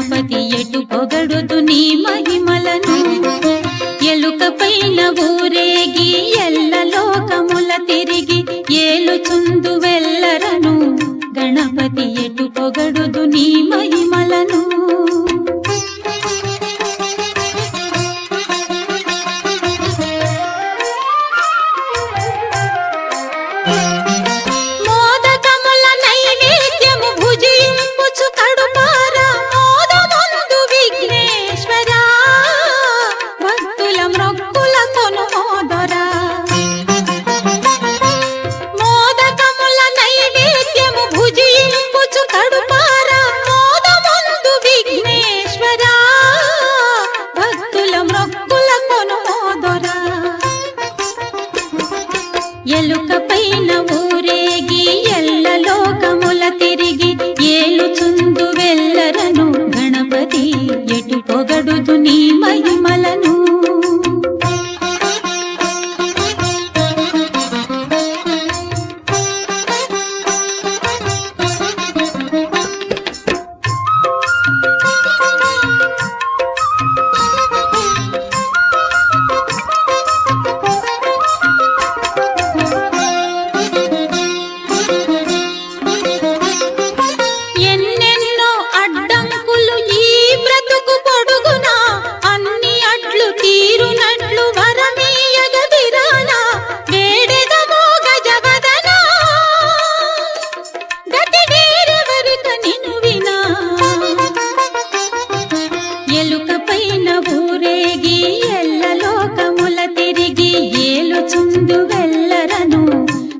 గణపతి ఎటు పొగడుదు నీ మహిమలను ఎలుక పైన ఊరేగి ఎల్ల లోకముల తిరిగి ఏలుచుందు వెల్లరను గణపతి ఎటు పొగడుదు నీ మహిమలను ఎలుక పైన ఊరేగి ఎల్ల లోకముల తిరిగి ఏలుచుందు వెల్లరను గణపతి ఎటు పొగడుదు నీ మహిమలను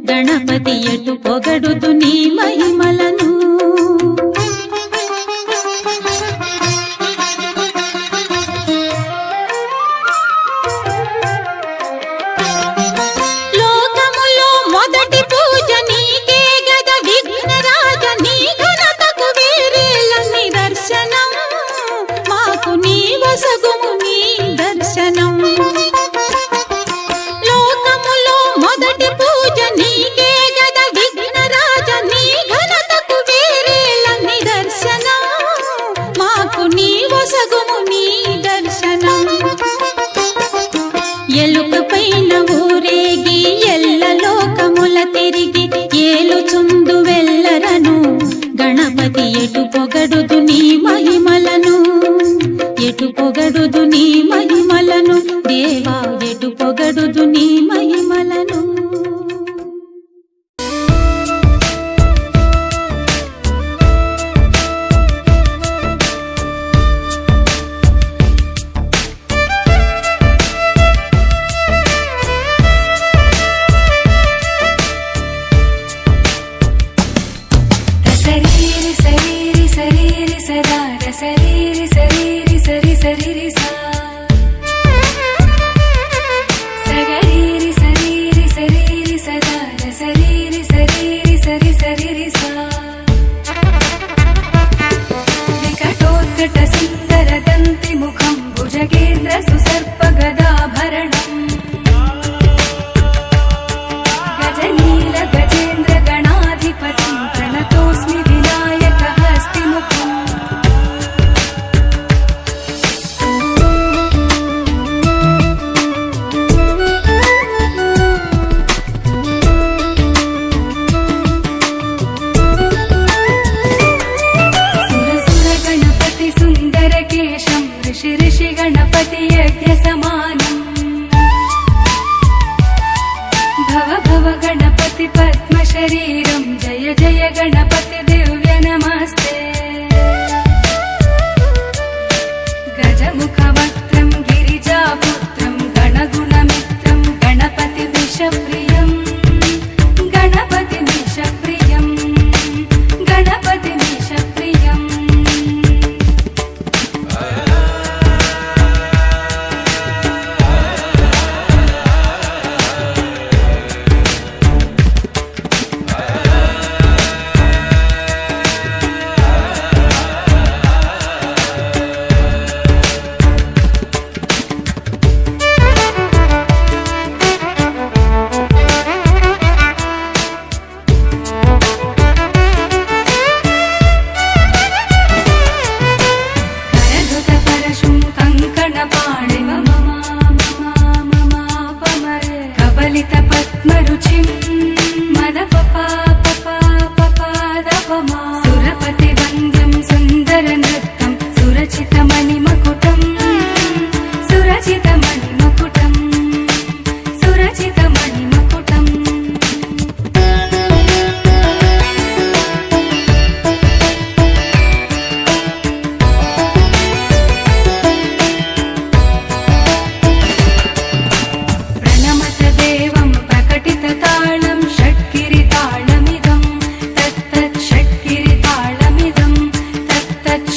గణపతి ఎటు పొగడుదు నీ మహిమలను లోకములో మొదటి పూజ నీకే గద విఘ్నరాజ నీ ఘనతకు వేరేల నిదర్శనం మాకు నీ వసగుము నీ దర్శనం ఎలుక పైన ఊరేగి ఎల్ల లోకముల తిరిగి ఏలుచుందు వెల్లరను గణపతి ఎటు పొగడుదు నీ మహిమలను ఎటు పొగడుదు నీ మహిమలను దేవా ఎటు పొగడుదు నీ మహిమలను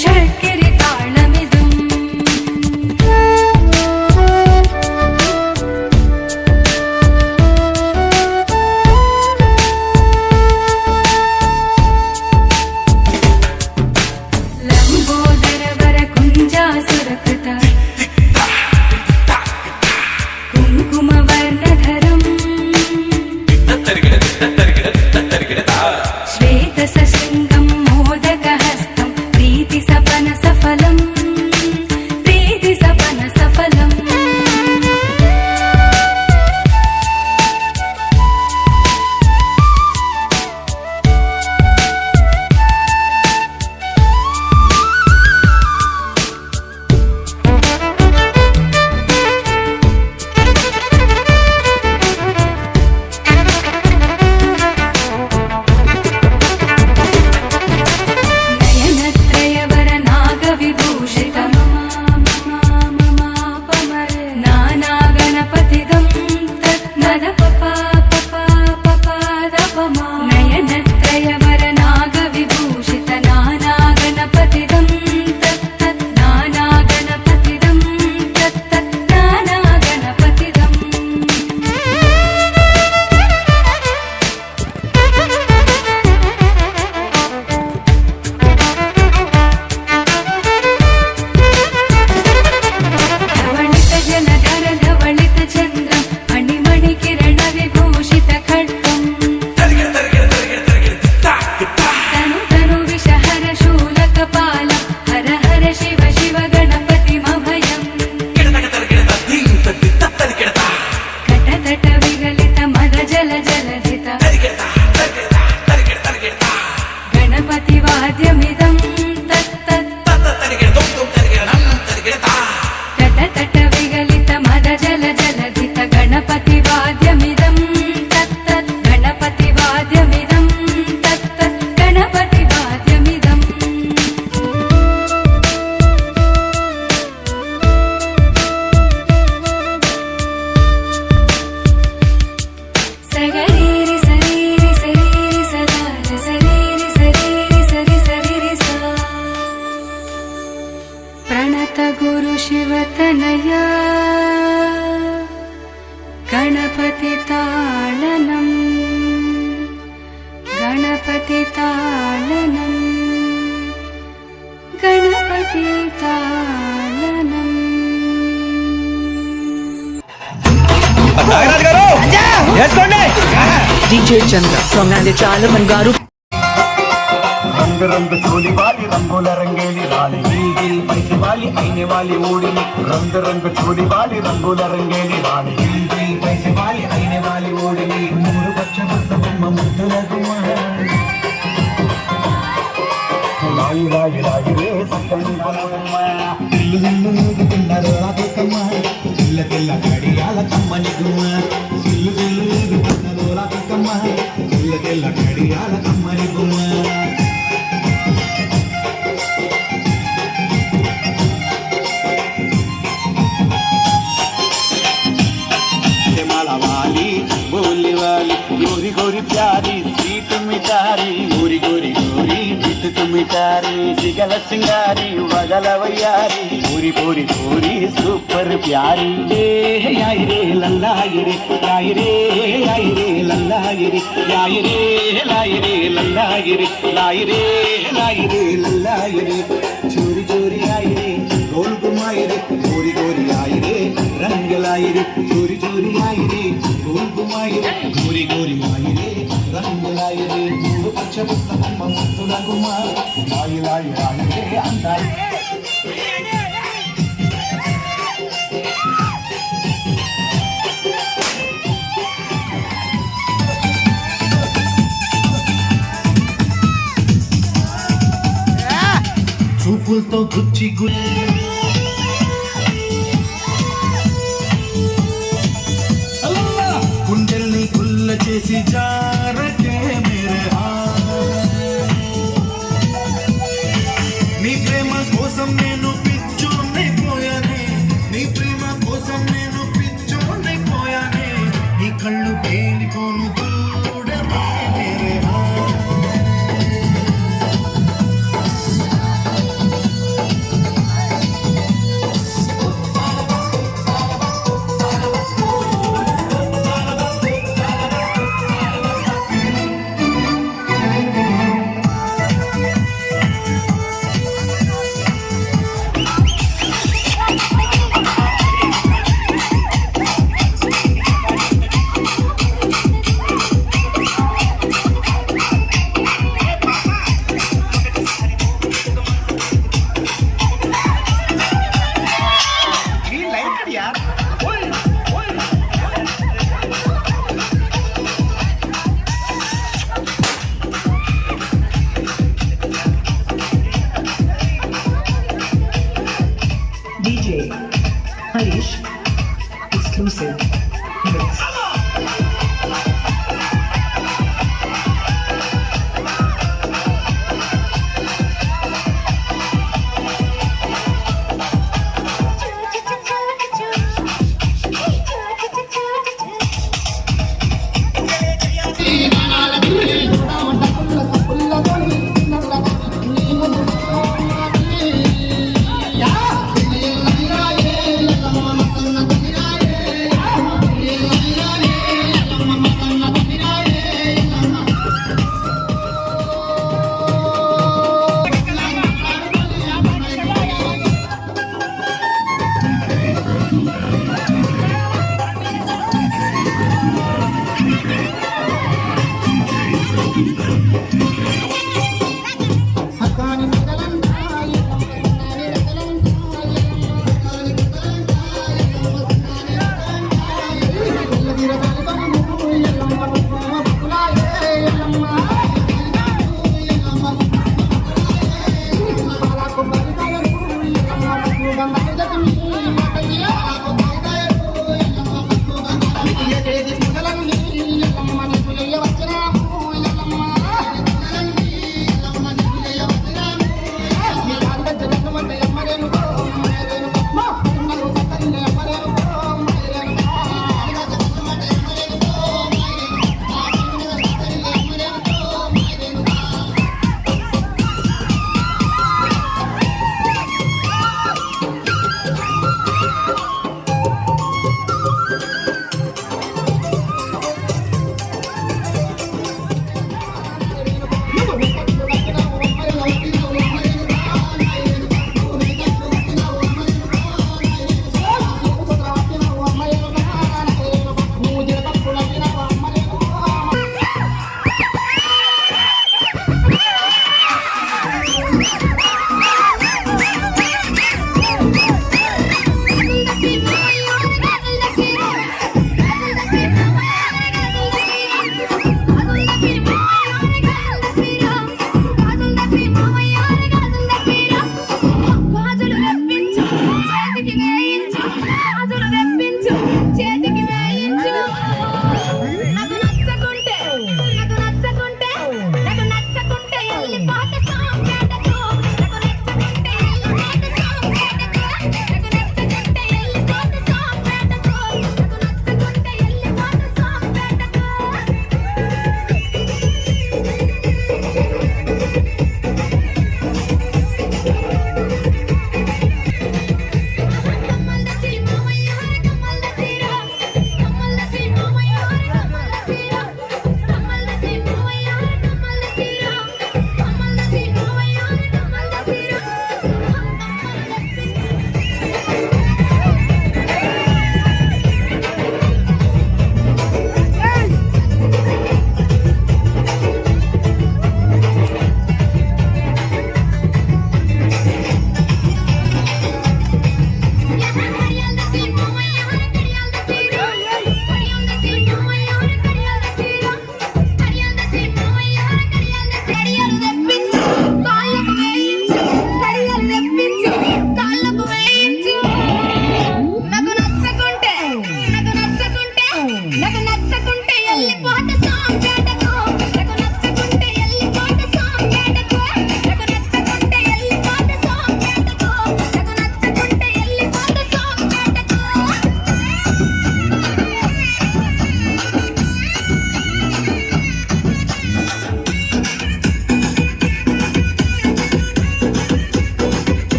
షట్కిరి తాళమిదం లంబోదర వర కుంజాసురకృత కుంకుమ వర్ణధరం శ్వేత సశృంగం మోదకహస్తం ప్రీతి సపన సఫలం ప్రీతి సపన సఫలం నయనత్రయవర నాగవిభూషిత నానాగణపతిదం తత్నద పపా పపా పపాదపమా నయనత్రయవర నాగవిభూషిత నానాగణపతిదం తత్తత్ నానాగణపతిదం తత్తత్ నానాగణపతిదం ధవళిత జలధర ధవళిత చంద్రం మణిమణి కిరణ విభూషిత ఖడ్గం తను తను విషహర శూలకపాల హర హర శివ శివ గణపతిమభయం కటతట విగలిత మద జల జలధిత గణపతి వాద్యమిదం తత్తత్ కటతట విగలిత మద జల జలధిత గణపతి వాద్యమిదం తత్తత్ గణపతి వాద్యమిదం తత్తత్ గణపతి వాద్యమిదం సగరీరి సరీరి సరీరి సదార సరీరి సరీరి సరి సరిరి సా ప్రణత గురు శివతనయ గణపతి తాళనం గణపతి తాళనం గణపతి తాళనం నాగరాజు గారు వేసుకోండి. DJ Chandra from Nandyachalam Garu. रंग रंग चोली वाली रंगोला रंगेली रानी दिल दिल पैसे वाली आईने वाली ओढ़नी रंग रंग चोली वाली रंगोला रंगेली रानी दिल दिल पैसे वाली आईने वाली ओढ़नी मूर बच्चा बम्म मुद्दुల గుమ్మ లాయి లాయి లాయి రే సక్కని బొమ్మ ఇల్లు ఇల్లు ఊగుతున్నారు రాకమ్మ తెల్ల తెల్ల కడియాల కమ్మని గుమ్మ ఇల్లు ఇల్లు ఊగుతున్నారు రాకమ్మ తెల్ల తెల్ల కడియాల కమ్మని గుమ్మ बोलने वाली गोरी गोरी प्यारी स्वीट मिठारी गोरी गोरी गोरी बिट मिठारी सिगल सिंगारी वगल वैयारी पूरी पूरी पूरी सुपर प्यारी आई रे लल्लाई रे लाई रे आई रे लल्लाई रे लाई रे लाई रे लल्लाई रे लाई रे लाई रे लल्लाई रे चोरी चोरी आई रे गोल घुमाई रे गोरी गोरी आई रे रंग लाई रे चोरी चोरी आई रे गोल घुमाई रे गोरी गोरी आई रे रंग लाई रे मूడు పచ్చ బుక్కమ్మ ముద్దుల గుమ్మ లాయి లాయి లాయి రే అందాయి చూపులతో గుచ్చి గుండెల్ని గుల్ల చేసి జారకే మేరే నీ ప్రేమ కోసం నేను పిచ్చోనైపోయానే నీ ప్రేమ కోసం నేను పిచ్చోనైపోయానే నీ కళ్ళు పేలిపోను చూడమే మేరే Rajesh. Exclusive mix.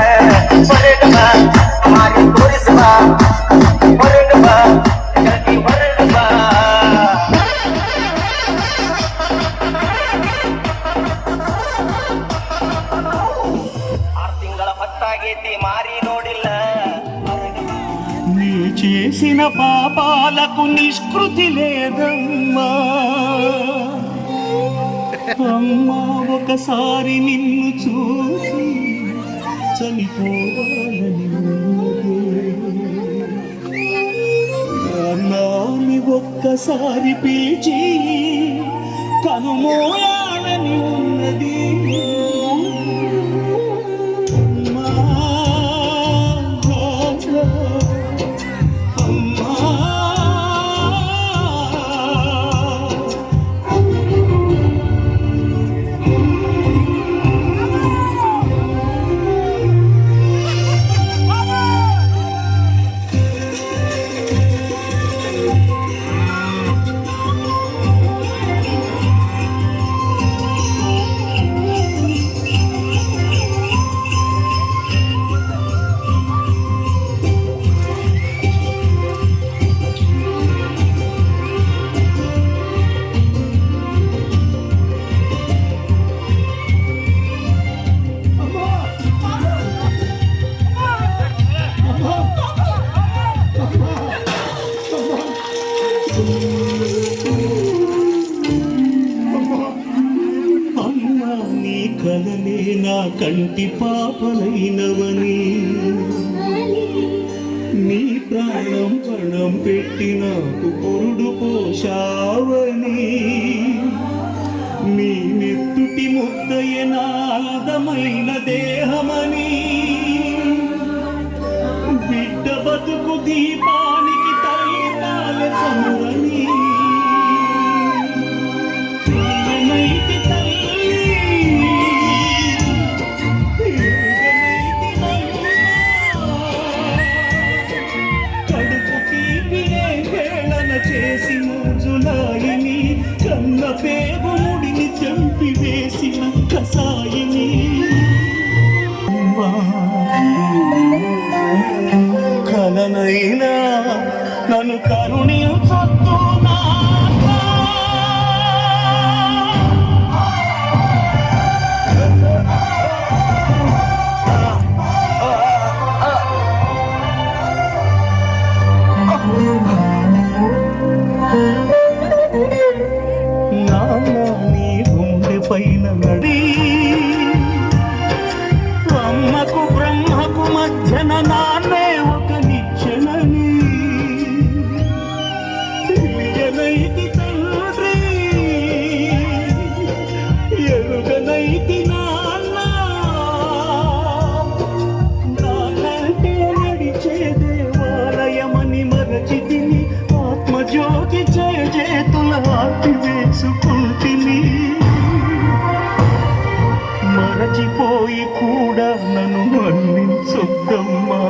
ಹೊರಡುವ ಮಾರಿ ತೋರಿಸುವ ಹೊರಡುವ ಗತಿ ಹೊರಡುವ ಹೊತ್ತಾಗೈತಿ ಮಾರಿ ನೋಡಿಲ್ಲ నీ చేసిన పాపాలకు నిష్కృతి లేదమ్మా అమ్మా ఒకసారి నిన్ను చూసి చనిపోవాలని అన్నాని ఒక్కసారి పిలిచి కనుమోయాలని ఉన్నది కలనే నా కంటి పాపలైనవని నీ ప్రాణం పణం పెట్టి నాకు పురుడు పోషావని నీ నెత్తుటి ముద్దయ నా అందమైన దేహమని బిడ్డ బతుకు దీపానికి తల్లి పాలె చమురని చేసి మోజులాయిని కన్న పేగుముడిని చంపి వేసిన కసాయిని కలనైనా నన్ను కరుణించొద్దునా పైన నడి అమ్మకు బ్రహ్మకు మధ్యన నాన్నే ఒక నిచ్చెనని తెలియనైతి తండ్రి ఎరుగనైతి నాన్న నాకంటే నడిచే దేవాలయమని మరచితిని ఆత్మజ్యోతి చేతుల ఆర్తి వేసుకుంటిని మరచిపోయి కూడా నన్ను మన్నించొద్దమ్మా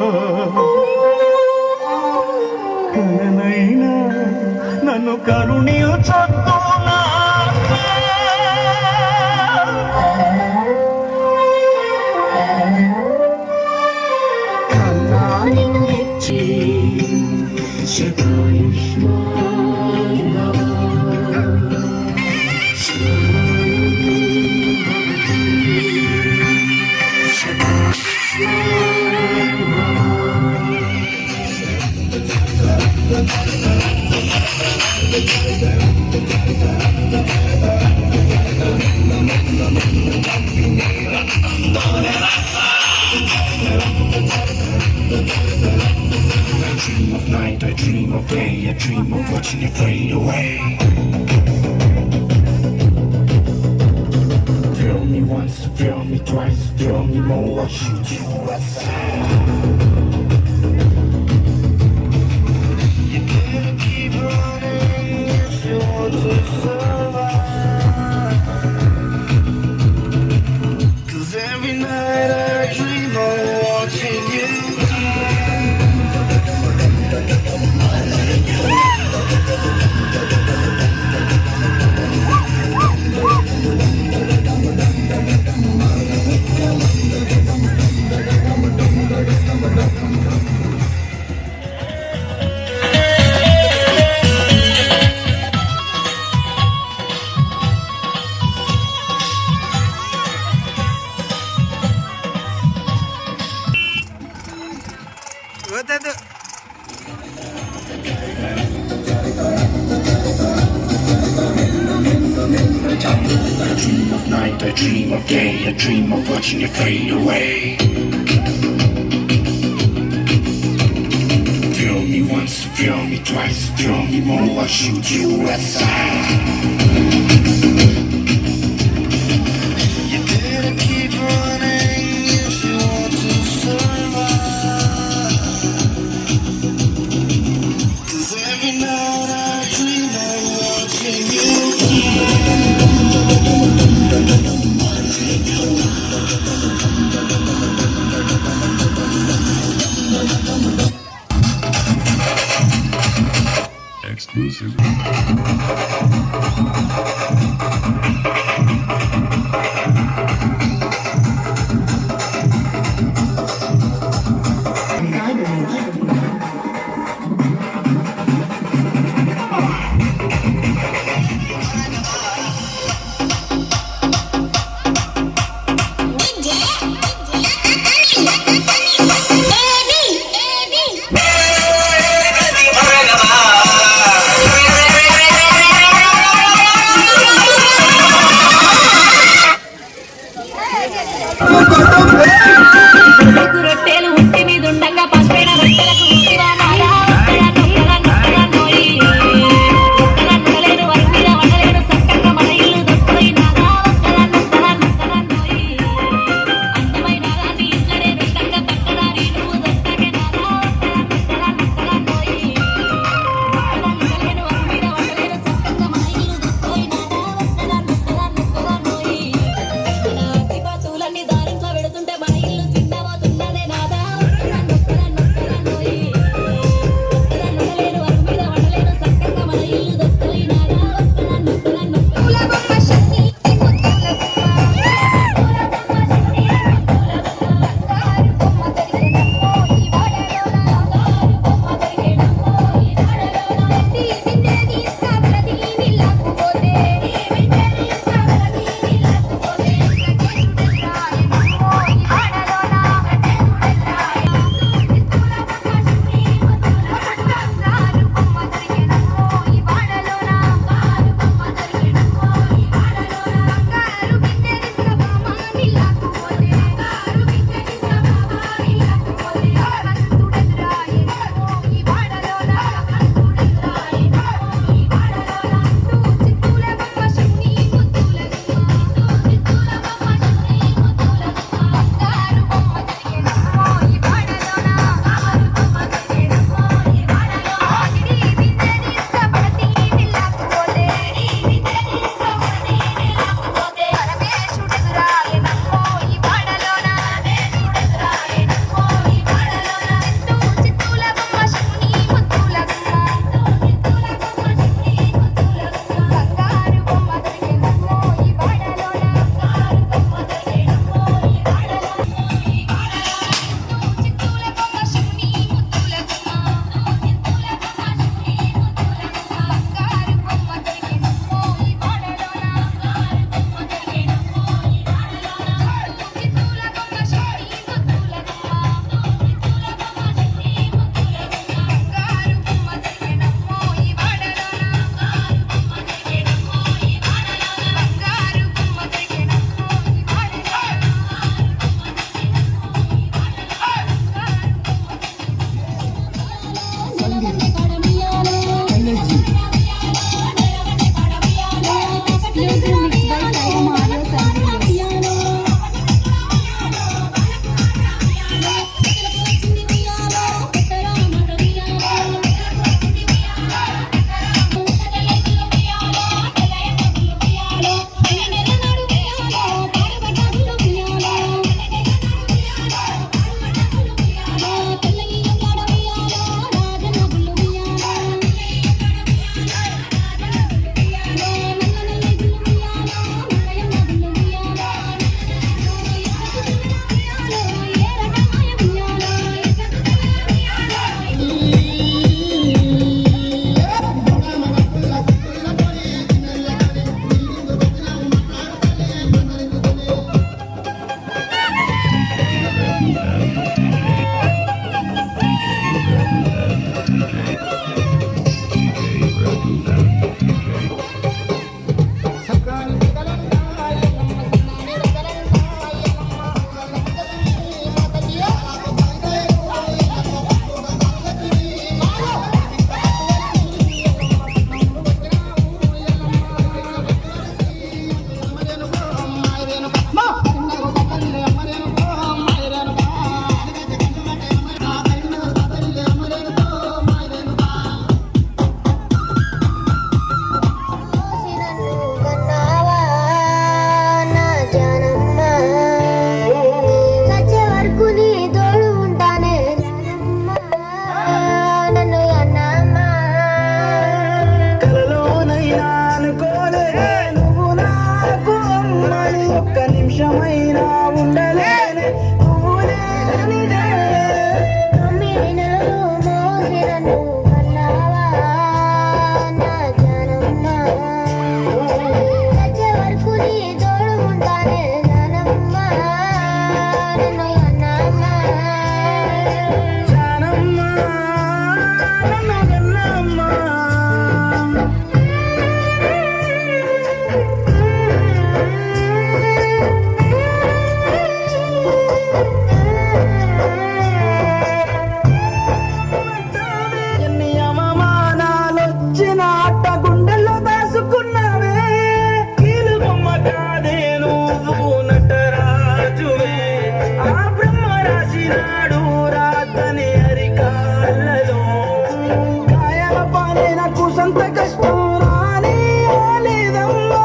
కలనైనా నన్ను కరుణించొద్దునా కన్నానిను తెచ్చి dream of night, I dream of day, I dream of watching you fade away. Feel me once, feel me twice, feel me more, what you do aside. You better keep running if you want to survive. 'Cause every night I dream of watching you. వద్దదు. I dream of night, I dream of day, I dream of watching you fade away. Feel me once, feel me twice, feel me more, I'll shoot you aside. You better keep running if you want to survive. 'Cause every night I dream of watching you exclusive. ఎన్నడూ రాతని అరికాళ్ళలో గాయాల పాలైన కుసంత కష్టం రాని లేదమ్మా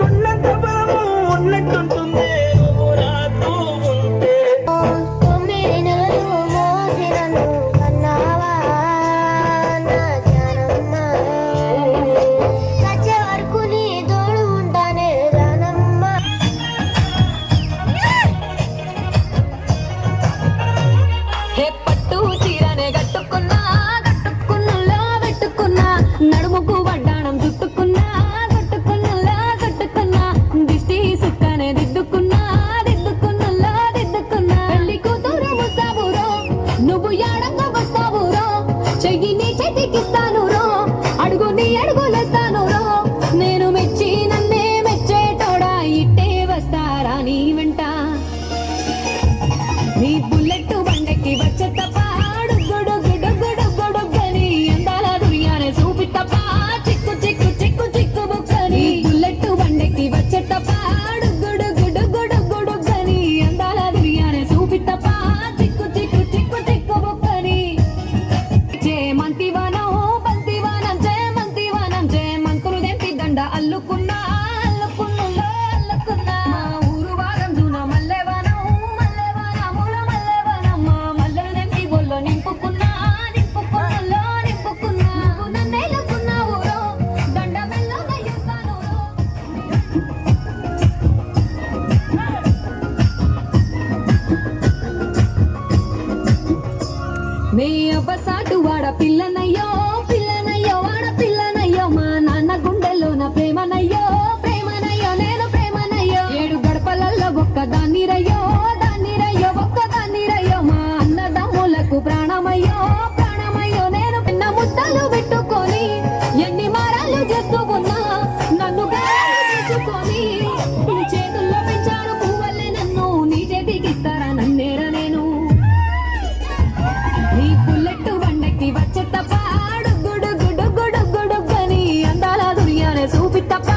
ఉన్నంత బలము ఉన్నట్టుంటుంది నువ్వు రాతూ ఉంటే పట్టు చీరనే కట్టుకున్నా కట్టుకున్నలా పెట్టుకున్నా నడుముకు వడ్డాణం చుట్టుకున్నా చుట్టుకున్నలా చుట్టుకున్నా దిష్టి సుక్కనే దిద్దుకున్నా దిద్దుకున్నలా దిద్దుకున్నా పెళ్లి కూతురు ముస్తాబురో నువ్వు యాడంగా వస్తావురో చెయ్యి నీ చేతికిస్తాను రో అడుగు నీ అడుగులేస్తాను రో నేను మెచ్చి నన్నే మెచ్చేటోడా ఇట్టే వస్తారా నీ వెంట నీ బుల్లెట్ బండెక్కి వచ్చే తప్ప గుడుగుడుగుడుగుడుగుడుగని అందాల దునియానే చూపి తప్ప చిక్కు చిక్కు చిక్కు చిక్కు బుక్కని బుల్లెట్ బండెక్కి వచ్చే తప్ప గుడుగుడుగుడుగుడుగని అందాల దునియానే చూపి తప్ప చిక్కు చిక్కు చిక్కు చిక్కు బుక్కని చేమంతివనం బంతివనం చేమంతివనం చేమంతులు దెంపి దండ అల్లుకున్నా అల్లుకున్నులో అల్లుకున్నా మా ఊరు వారం జూన మల్లెవనం మల్లెవనముల మల్లెవనమ్మ మల్లెలు దెంపి ఒళ్ళో నింపుకున్నా నింపుకున్నలో నింపుకున్నా నువ్వు నన్నేలుకున్నావు రో దండ మెల్లగా ఇస్తాను రో నీ అబ్బసాటు వాడ పిల్లనయ్యో పిల్లనయ్యో వాడ పిల్లనయ్యో మా నాన్న గుండెల్లోన ప్రేమనయ్యో ప్రేమనయ్యో నేను ప్రేమనయ్యో 7 గడపలల్లో ఒక్కదాన్ని రయ్యో దాన్ని రయ్యో ఒక్కదాన్ని రయ్యో మా అన్నదమ్ములకు ప్రాణమయ్యో ప్రాణమయ్యో నేను పిన్న ముద్దలు పెట్టుకొని ఎన్ని మారాలు చేస్తూ ఉన్నా నన్ను గాయాలు చేసుకొని నీ చేతుల్లో పెంచారు పువ్వల్లే నన్ను నీ చేతికిస్తారా నన్నేరా నేను నీ బుల్లెట్ బండకి వచ్చే తప్ప గుడుగుడుగుడుగుడుగని అందాల దునియానే చూపి తప్ప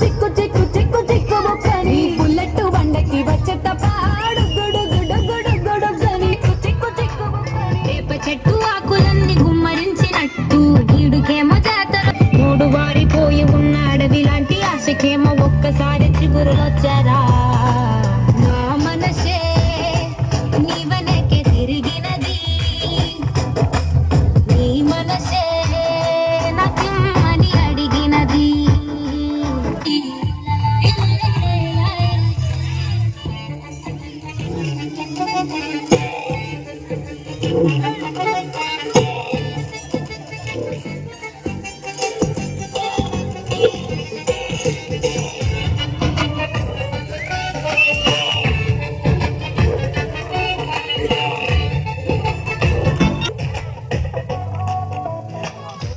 చిక్కు చిక్కు చిక్కు చిక్కు బుక్కని బుల్లెట్ బండకి వచ్చే తప్ప గుడుగుడుగుడుగుడుగని చిక్కు చిక్కు బుక్కని వేప చెట్టు ఆకులన్నీ గుమ్మరించినట్టు ఈడుకేమో జాతర మూడు వారిపోయి ఉన్న అడవి లాంటి ఆశకేమో ఒక్కసారి చిగురులొచ్చారా నా మనసే నీ వెనకే తిరిగినది నీ మనసే నాకిమ్మని అడిగినది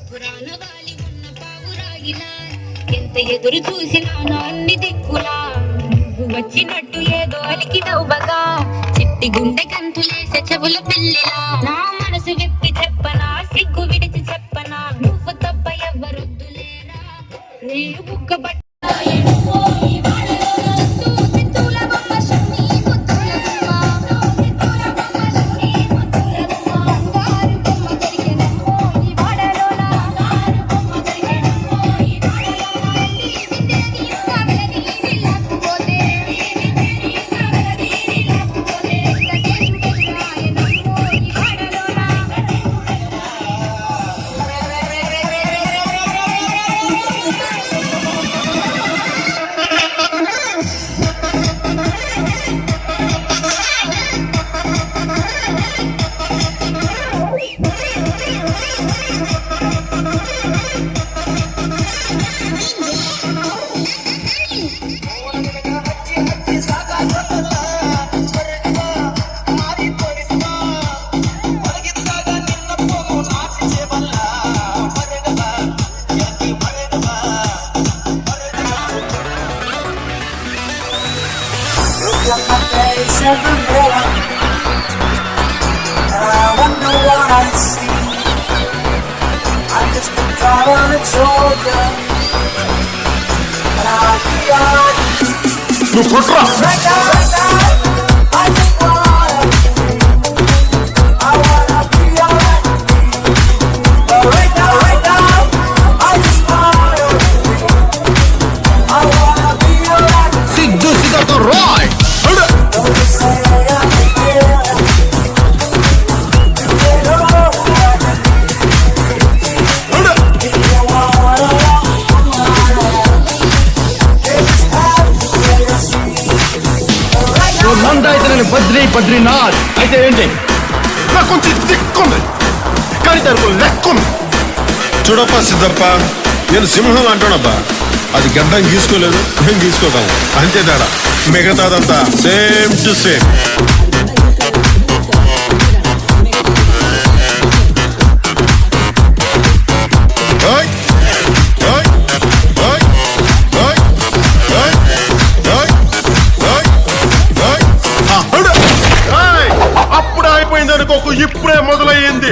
పురాణగాలి ఉన్న పావురాయిలా ఎంత ఎదురు చూసినా నా అన్ని దిక్కులా నువ్వు వచ్చినట్టు ఏదో అలికినవ్వగా చిట్టి గుండె గంతులేసే చెవుల పిల్లిలా నా మనసు విప్పి చెప్పనా సిగ్గు విడిచి చెప్పనా నువ్వు తప్ప ఎవ్వరొద్దులేరా నేను బుగ్గబట్ట face of the mirror, and I wonder what I see. I'm just a dot on a shoulder, and I'll be on. Right now, I just wanna Badrinath అయితే ఏంటి? నాకు కొంచెం దిక్కుంది కానీ దానికి లెక్కుంది. చూడప్ప సిద్ధప్ప, నేను సింహం అంటానబ్బా. అది గడ్డం గీసుకోలేదు, మేము గీసుకోదాము అంతే తేడా. మిగతాదంతా సేమ్ టు సేమ్. అప్పుడే అయిపోయింది అనుకోకు, ఇప్పుడే మొదలయ్యింది.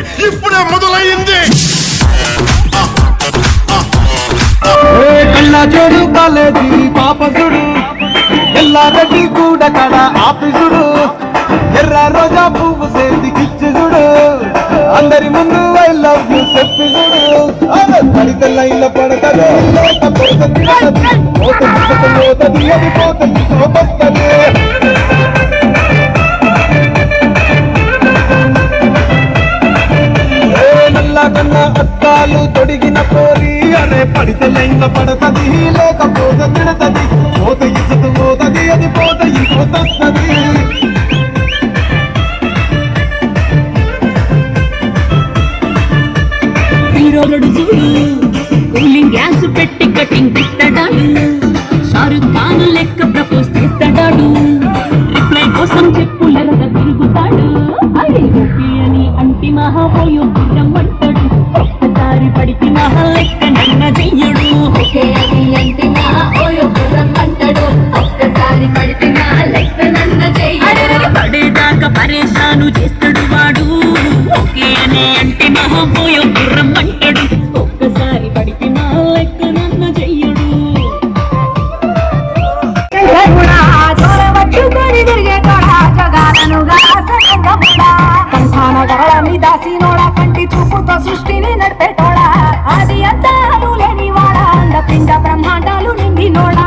కళ్ళ చూడు కాలేజీ పాపసుడు, ఎల్లారెడ్డి కూడా కడ ఆఫీసుడు, ఎర్ర రోజా పువ్వు సేతికిచ్చి చూడు, అందరి ముందు ఐ లవ్ యూ చెప్పి చూడు. పడితే లైన్ల పడతది, పోతుంది అది పోతుంది పోతొస్తుంది. కన్నా అద్దాలు తొడిగిన పోరి, అరే పడితే లైన్ల పడతది, లేకపోతే తిడతది, పోత ఇసుకు పోతది, అది పోత ఇంకొస్తది. హీరోలుడు చూడు, కూలింగ్ గ్లాస్ పెట్టి కటింగ్ ఇస్తాడాడు, షారుఖ్ ఖాన్ లెక్క ప్రపోజ్ చేస్తాడాడు, రిప్లై కోసం చెప్పులరగా తిరుగుతాడు, అని అంటి మహాపోయో అంటాడు, ఒక్కసారి పడికి మహా లెక్క నన్న చెయ్యడు. అంటి మహాపోయో అంటాడు, ఒక్కసారి పడికి మహా లెక్క నన్న చెయ్యడు. పడేదాకా పరేషాను చేస్తాడు వాడు, ఓకే అనే అంటి మహాపోయో గుర్రం అంటాడు, ఒక్కసారి పడికి మహా లెక్క నన్న చెయ్యడు. దాసినోడా కంటి చూపుతో సృష్టిని నడిపేటోడా, అది అంతాలు లేని వాడా, అండపిండ బ్రహ్మాండాలు నిండినోడా,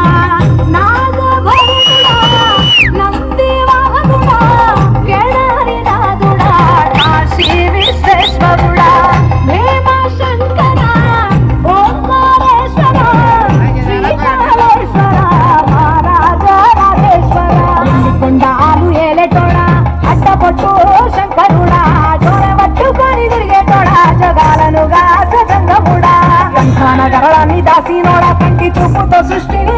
నాగభరుడా నంది వాహనుడా, కేదారి నాథుడా, కాశీ విశ్వేశ్వరుడా, వేమ శంకర, ఓంకారేశ్వర, శ్రీకాళేశ్వర, మహారాజ రాజేశ్వర, కొండాలు ఏలేటోడా, అడ్డపొట్టు శంకరుడా, జోరవట్టుకొని తిరిగేటోడా, జగాలనుగా సజంగముడా, గంధాన గరళాన్ని దాసినోడా, కంటి చూపుతో సృష్టిని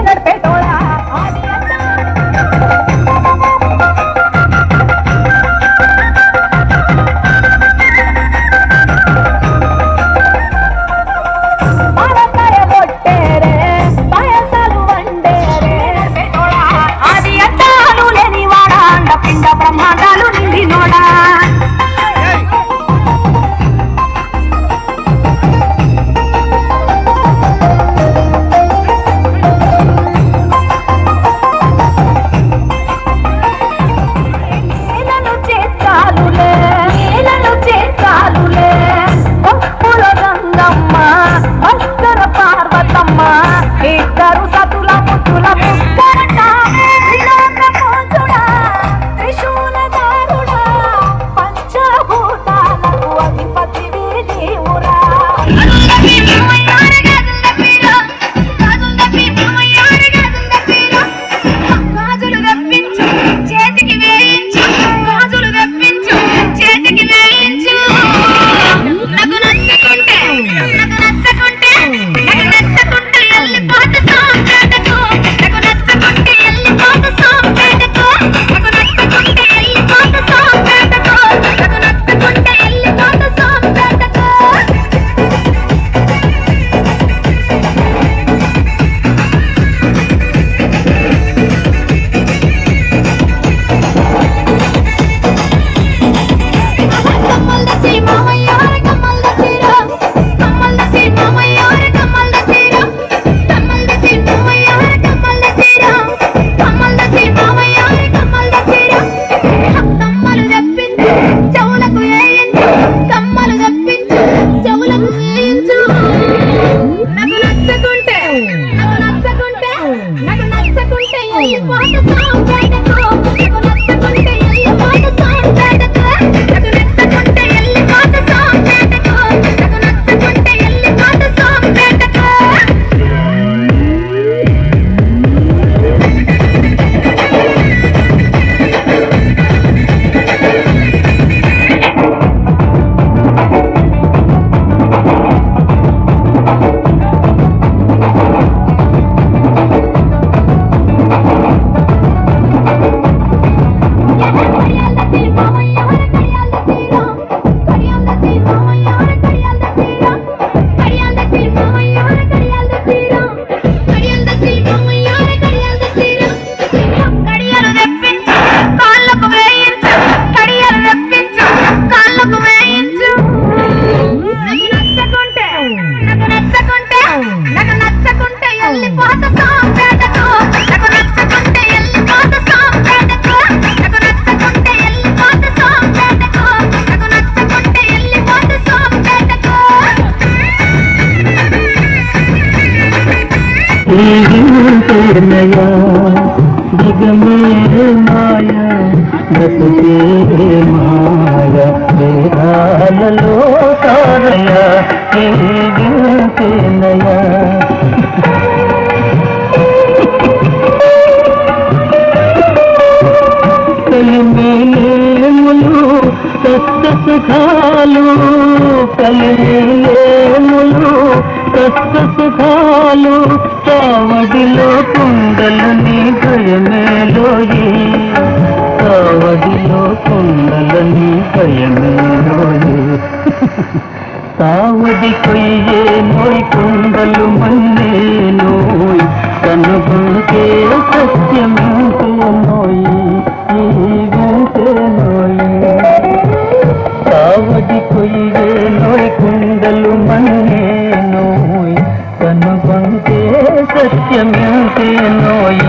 నయా జగమే మాయా బ్రతుకే మాయా వేదాలలో తారయా నయా కలిమేములు కష్ట సుఖాలు కలిమేములు కష్ట సుఖాలు కావడిలో కుండలని భయమేలోయి కావడిలో కుండలని భయమేలోయి సావడి కొయ్యే నోయ్ కుండలు మన్నే నోయ్ కనుగొంటే సత్యమేంటే నోయ్ సావడి కొయ్యే నోయ్ కుండలు మన్నే నోయ్ కనుగొంటే సత్యమేంటే నోయ్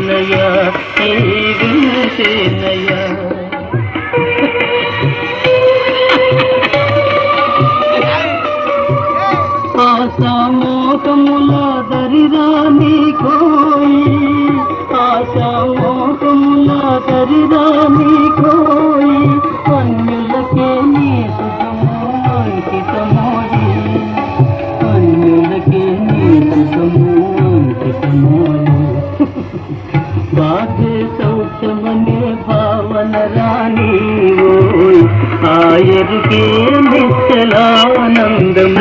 నయా నయా ఆశామోహముల దరిరాని కోయి ఆశామోహముల దరిరాని కోయి అన్యులకే నీ సుఖము అంకితమోయి అన్యులకే నీ సుఖము అంకితమోయి బాధే సౌఖ్యమనే భావన రాని ఓయ్ ఆయరుకే నిశ్చలానందం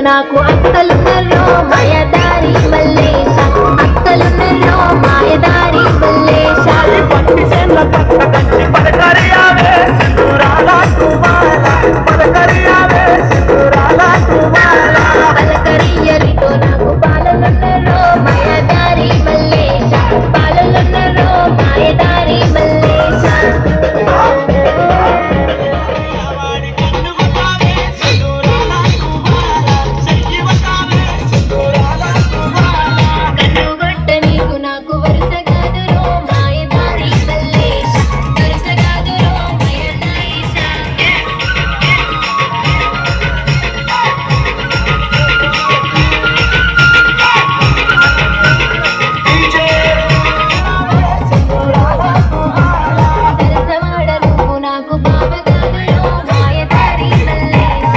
నాకు అక్కలున్నరో మాయదారి మల్లేశ, అక్కలున్నరో మాయదారి మల్లేశ. పలకరియలితో నాకు పాలలున్నరో మాయదారి మల్లేశ, పాలలున్నరో మాయదారి మల్లేశ. కన్నుగొట్ట నీకు నాకు వరుసగాదురో మాయదారి మల్లేశ, వరుసగాదురో మాయదారీశ. సరసవాడ నువ్వు నాకు బావగాదురో మాయదారి మల్లేశ,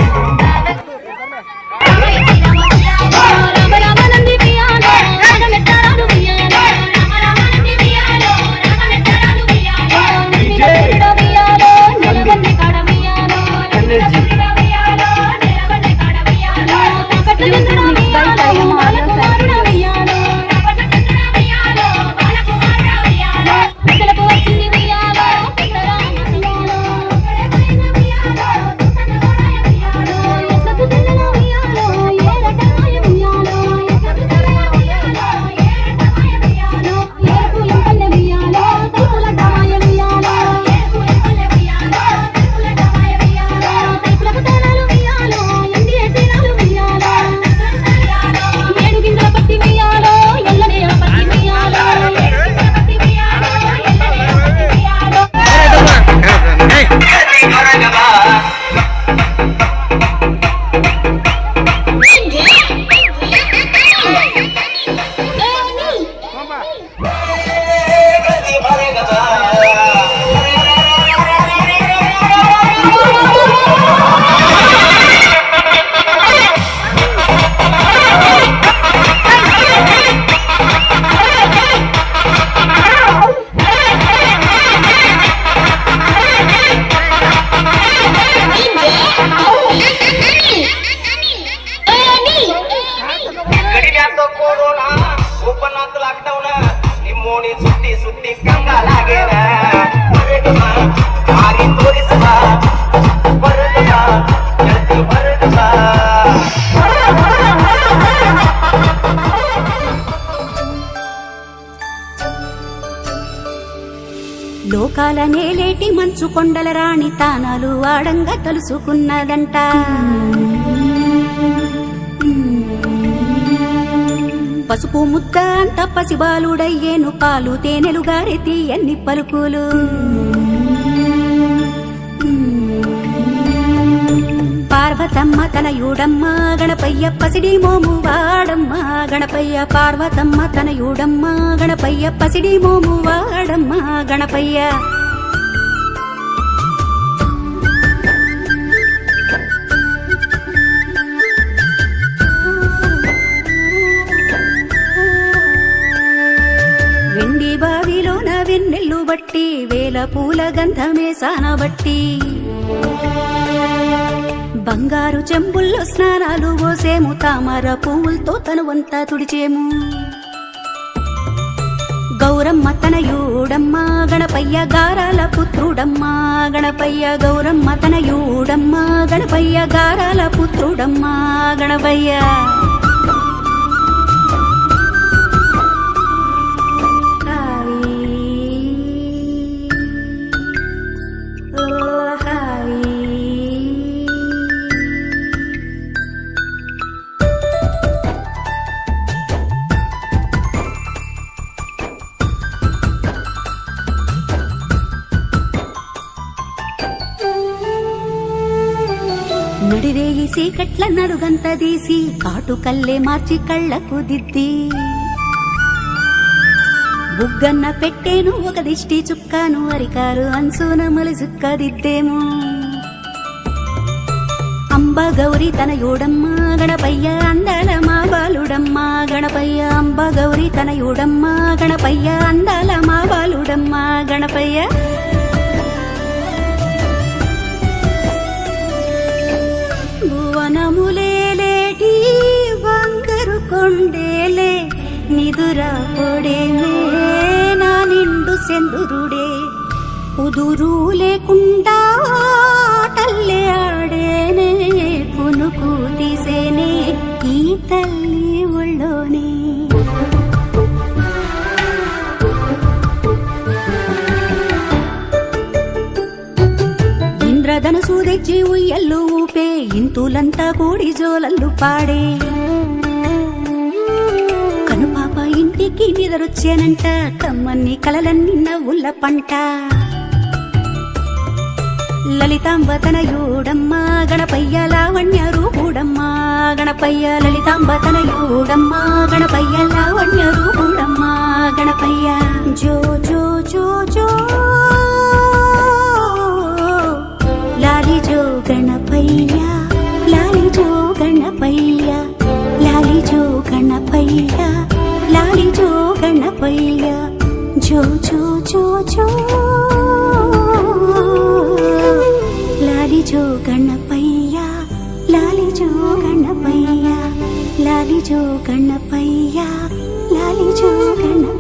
రామ రామ నంది వియాలో రాగమెత్తరాలు వియాలో, రామ రామ నంది వియాలో రాగమెత్తరాలు వియాలో. నిలబెట్టిన వియాలో నిలబెట్టి కాడ వియాలో, నిలబెట్టిన వియాలో నిలబెట్టి కాడ వియాలో. తాకట్టుకున్న వియాలో బాలకుమారుడ వియాలో, తాకట్టుకున్న వియాలో బాలకుమారుడ వియాలో. పిల్లలకు వచ్చింది వియాలో పిల్లరామ వియాలో, పిల్లలైన వియాలో తుత్తనగోడయ వియాలో. ఎట్లకు తిన్నల వియాలో ఏరటమాయ వియాలో, ఎట్లకు తిన్నల వియాలో ఏరటమాయ వియాలో. ఏరుకు ఎంపల్లె వియాలో తలుపులటమాయ వియాలో, ఏరుకు ఎంపల్లె వియాలో తలుపులటమాయ వియాలో. తలుపులకు తాళాలు వియాలో ఎండి ఎత్తినాలు వియాలో, ఏడు గింజల పత్తి వియాలో ఎల్లనే పత్తి వియాలో, ఏడు గింజల పత్తి వియాలో ఎల్లనే పత్తి వియాలో. ಗಡಿಯಾತ ಕೊರೋನ ಓಪನ್ ಲಾಕ್ಡೌನ್ ನಿಮ್ಮೋಣಿ ಸುತ್ತಿ ಸುತ್ತಿ ಕಂಗಾಲಾಗೇನ ಬರಡುವ ದಾರಿ ತೋರಿಸುವ ಬರಡುವ ಎದ್ದು ಬರಡುವ. లోకాల నేలేటి మంచు కొండల రాణి తానాలు ఆడంగా తలుసుకున్నదంట. పసుపు ముద్ద అంత పసిబాలుడయ్యేను, పాలు తేనెలు గారెతి ఎన్ని పలుకులు. పార్వతమ్మ తనయుడమ్మ గణపయ్య పసిడి మోము వాడమ్మ గణపయ్య, పార్వతమ్మ తనయుడమ్మ గణపయ్య పసిడి మోము వాడమ్మ గణపయ్య. వెండి బావిలోన వెన్నెల్లు బట్టి వేల పూల గంధమే సానబట్టి, బంగారు చెంబుల్లో స్నానాలు పోసేము, తామర పువ్వులతో తనువంతా తుడిచేము. గౌరమ్మ తనయుడమ్మ గణపయ్య గారాల పుత్రుడమ్మ గణపయ్య, గౌరమ్మ తనయుడమ్మ గణపయ్య గారాల పుత్రుడమ్మ గణపయ్య. నడిరేయి సీకట్ల నడుగంత తీసి కాటు కల్లే మార్చి కళ్ళకు దిద్ది, బుగ్గన్న పెట్టేను ఒక దిష్టి చుక్కాను, అరికారు అంచున మలుసుక్క దిద్దేము. అంబ గౌరి తనయుడమ్మ గణపయ్య అందాల మా బాలుడమ్మ గణపయ్య, అంబ గౌరి తనయుడమ్మ గణపయ్య అందాల మా బాలుడమ్మ గణపయ్య. భువనములేటి నిదురా పొడేమే నా నిండు సెందురుడే కుదురు లేకుండా ఆటల్లే ఆడేనే పునుకు తీసేనే ఈ తల్లి ఒళ్ళోనే ఇంద్రధనసు తెచ్చి ఉయ్యల్లు ఊపే ఇంతులంతా కూడి జోలల్లు పాడే కనుపాప ఇంటికి నిదరొచ్చేనంట కమ్మన్ని కలలన్నీ నవ్వుల పంట లలితాంబ తనయుడమ్మా గణపయ్య లావణ్య రూపుడమ్మా గణపయ్య లలితాంబ తనయుడమ్మా గణపయ్య లావణ్య రూపుడమ్మా గణపయ్య జో జో జో జో లాలి జో గణపయ్య లాలి జో గణపయ్య లాలి జో గణపయ్య లాలి జో గణపయ్య జో జో జో జో లాలి జో గణపయ్య లాలి జో గణపయ్య లాలి జో గణపయ్య లాలి జో గణపయ్య